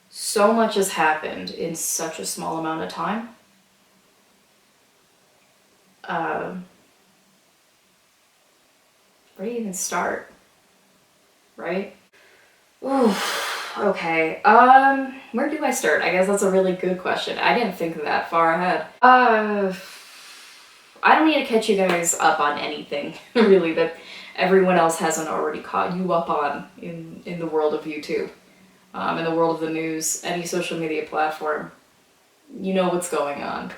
So much has happened in such a small amount of time. Where do you even start? Right? Ooh, okay. Where do I start? I guess that's a really good question. I didn't think that far ahead. I don't need to catch you guys up on anything, really, that everyone else hasn't already caught you up on in the world of YouTube, in the world of the news, any social media platform. You know what's going on.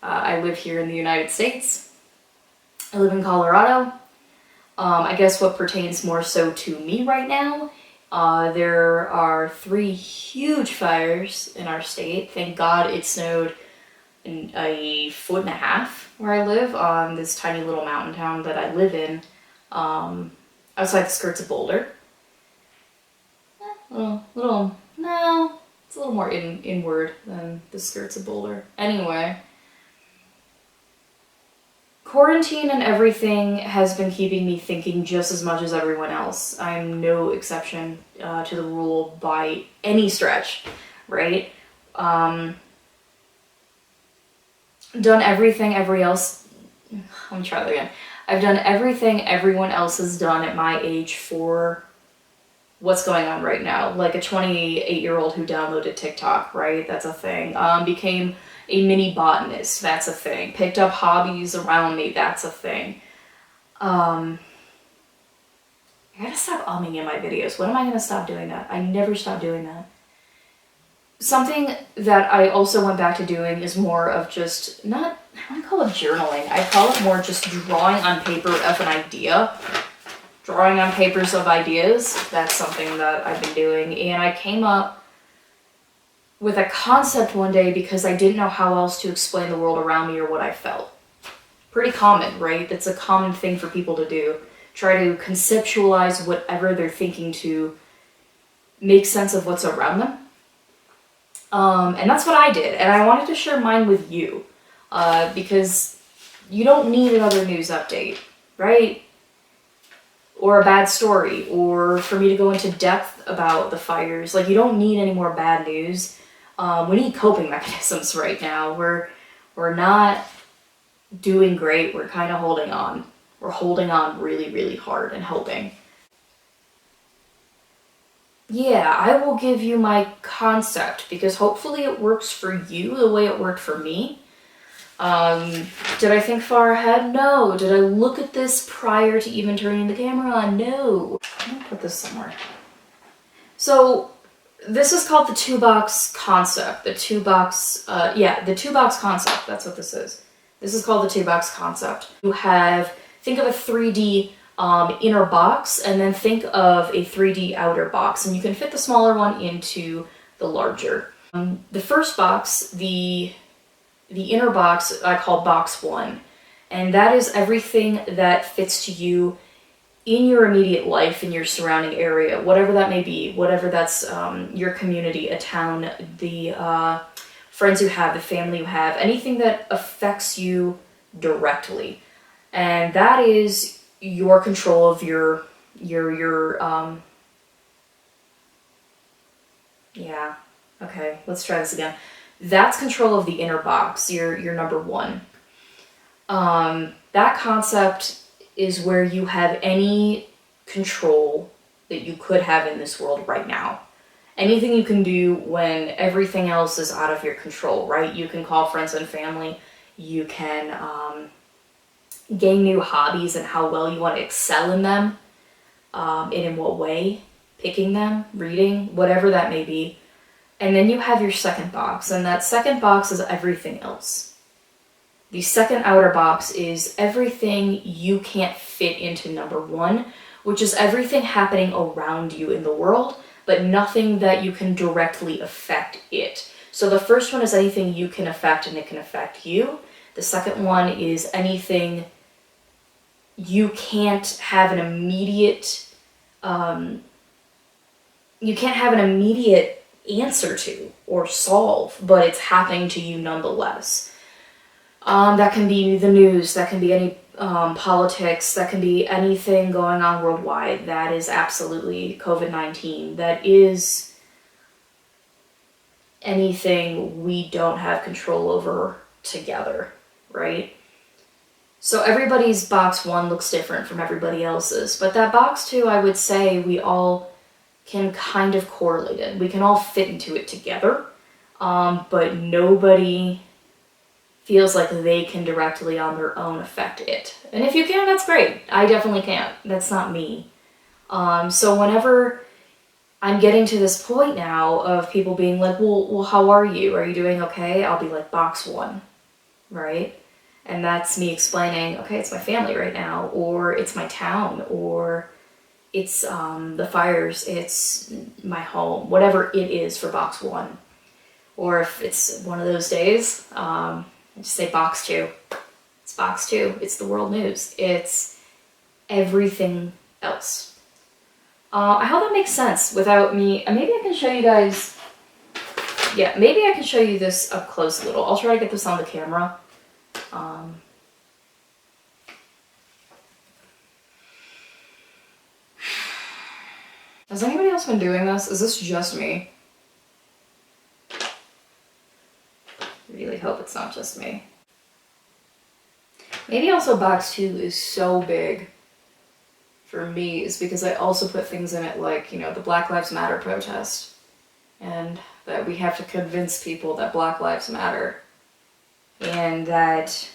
I live here in the United States. I live in Colorado. I guess what pertains more so to me right now, there are 3 huge fires in our state. Thank God it snowed in a 1.5 feet where I live, on this tiny little mountain town that I live in, outside the skirts of Boulder. No, it's a little more inward than the skirts of Boulder. Anyway, quarantine and everything has been keeping me thinking just as much as everyone else. I'm no exception to the rule by any stretch, right? Done everything let me try that again. I've done everything everyone else has done at my age for what's going on right now. Like a 28-year-old who downloaded TikTok, right? That's a thing. Became a mini botanist, that's a thing. Picked up hobbies around me, that's a thing. I gotta stop umming in my videos. When am I gonna stop doing that? I never stop doing that. Something that I also went back to doing is more of just, I wouldn't call it journaling. I call it more just drawing on paper of an idea. Drawing on papers of ideas. That's something that I've been doing. And I came up with a concept one day because I didn't know how else to explain the world around me or what I felt. Pretty common, right? That's a common thing for people to do. Try to conceptualize whatever they're thinking to make sense of what's around them. And that's what I did, and I wanted to share mine with you, because you don't need another news update, right? Or a bad story, or for me to go into depth about the fires. Like, you don't need any more bad news. We need coping mechanisms right now. We're not doing great. We're kind of holding on. We're holding on really, really hard and hoping. Yeah, I will give you my concept because hopefully it works for you the way it worked for me. Did I think far ahead? No. Did I look at this prior to even turning the camera on? No. I'm gonna put this somewhere. So, this is called the 2-box concept. The 2-box, the 2-box concept. That's what this is. This is called the 2-box concept. You have, think of a 3D inner box, and then think of a 3D outer box, and you can fit the smaller one into the larger. The first box, the inner box, I call box 1, and that is everything that fits to you in your immediate life, in your surrounding area, whatever that may be, whatever that's your community, a town, the friends you have, the family you have, anything that affects you directly. And that is your control of your okay, let's try this again. That's control of the inner box, your number 1. That concept is where you have any control that you could have in this world right now. Anything you can do when everything else is out of your control, right? You can call friends and family, you can gain new hobbies and how well you want to excel in them, and in what way, picking them, reading, whatever that may be. And then you have your second box, and that second box is everything else. The second outer box is everything you can't fit into number 1, which is everything happening around you in the world, but nothing that you can directly affect it. So the first one is anything you can affect and it can affect you. The second one is anything you can't have an immediate, answer to or solve, but it's happening to you nonetheless. That can be the news, that can be any politics, that can be anything going on worldwide. That is absolutely COVID-19. That is anything we don't have control over together, right? So everybody's box 1 looks different from everybody else's, but that box 2, I would say we all can kind of correlate it. We can all fit into it together, but nobody feels like they can directly on their own affect it. And if you can, that's great. I definitely can't. That's not me. So whenever I'm getting to this point now of people being like, well, how are you? Are you doing okay? I'll be like, box 1, right? And that's me explaining, okay, it's my family right now, or it's my town, or it's the fires, it's my home, whatever it is for box 1. Or if it's one of those days, I just say box 2. It's box 2. It's the world news. It's everything else. I hope that makes sense without me. Maybe I can show you guys. Yeah, maybe I can show you this up close a little. I'll try to get this on the camera. Has anybody else been doing this? Is this just me? I really hope it's not just me. Maybe also box 2 is so big for me is because I also put things in it like, you know, the Black Lives Matter protest, and that we have to convince people that Black Lives Matter, and that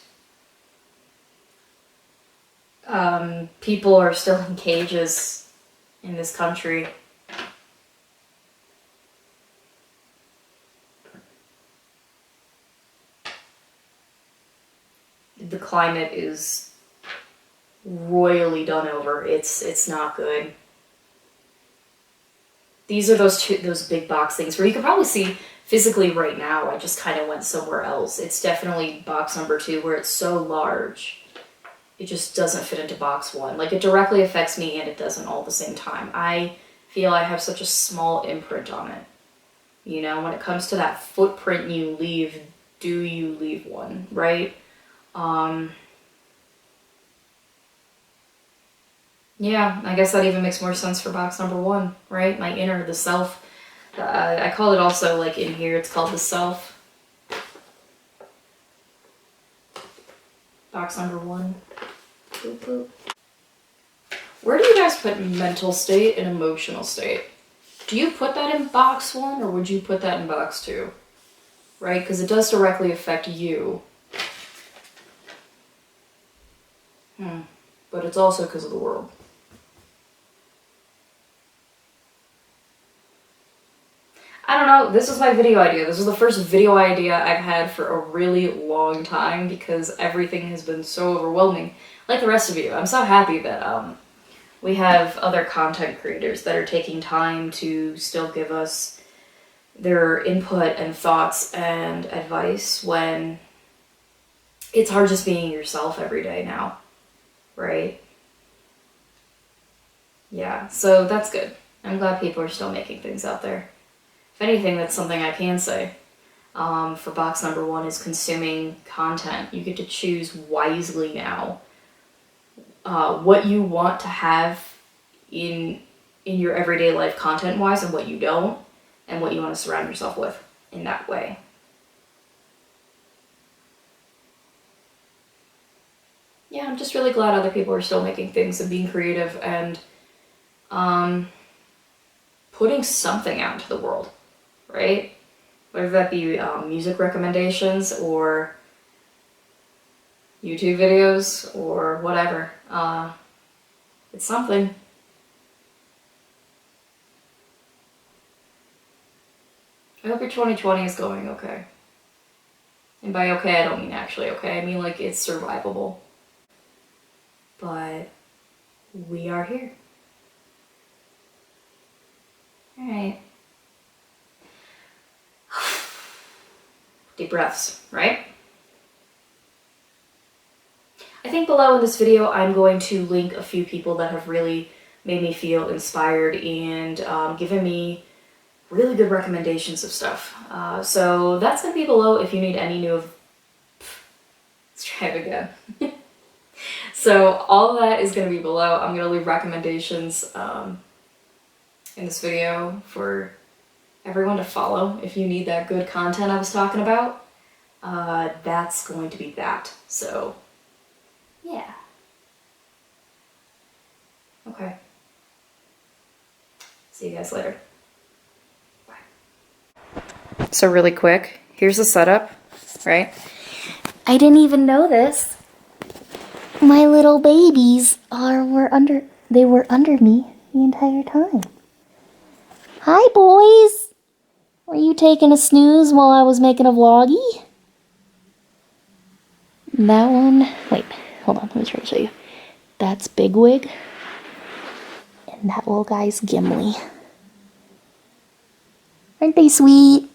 people are still in cages in this country. The climate is royally done over. It's not good. These are those big box things where you can probably see physically right now. I just kind of went somewhere else. It's definitely box number 2 where it's so large. It just doesn't fit into box 1. Like, it directly affects me and it doesn't all at the same time. I feel I have such a small imprint on it. You know, when it comes to that footprint you leave, do you leave one, right? Yeah, I guess that even makes more sense for box number 1, right? My inner, the self. I call it also, like in here, it's called the self. Box number 1. Boop, boop. Where do you guys put mental state and emotional state? Do you put that in box 1 or would you put that in box 2? Right? Because it does directly affect you. But it's also because of the world. I don't know, this was my video idea. This was the first video idea I've had for a really long time because everything has been so overwhelming. Like the rest of you, I'm so happy that we have other content creators that are taking time to still give us their input and thoughts and advice when it's hard just being yourself every day now, right? Yeah, so that's good. I'm glad people are still making things out there. If anything, that's something I can say. For box number 1 is consuming content. You get to choose wisely now what you want to have in your everyday life content-wise and what you don't, and what you want to surround yourself with in that way. Yeah, I'm just really glad other people are still making things and being creative and putting something out into the world, right? Whether that be music recommendations or YouTube videos or whatever. It's something. I hope your 2020 is going okay. And by okay, I don't mean actually okay. I mean like it's survivable. But we are here. Alright. Deep breaths, right? I think below in this video I'm going to link a few people that have really made me feel inspired and given me really good recommendations of stuff. So that's going to be below if you need any subscribe again. So all that is going to be below. I'm going to leave recommendations in this video for everyone to follow if you need that good content I was talking about. That's going to be that. So yeah. Okay. See you guys later. Bye. So really quick, here's the setup, right? I didn't even know this. My little babies were under me the entire time. Hi boys! Were you taking a snooze while I was making a vloggy? That one, wait, hold on, let me try to show you. That's Bigwig. And that little guy's Gimli. Aren't they sweet?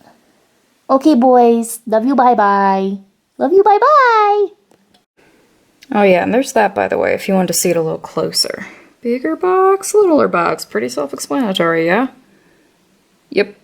Okay, boys. Love you, bye-bye. Love you, bye-bye. Oh yeah, and there's that, by the way, if you want to see it a little closer. Bigger box, littler box. Pretty self-explanatory, yeah? Yep.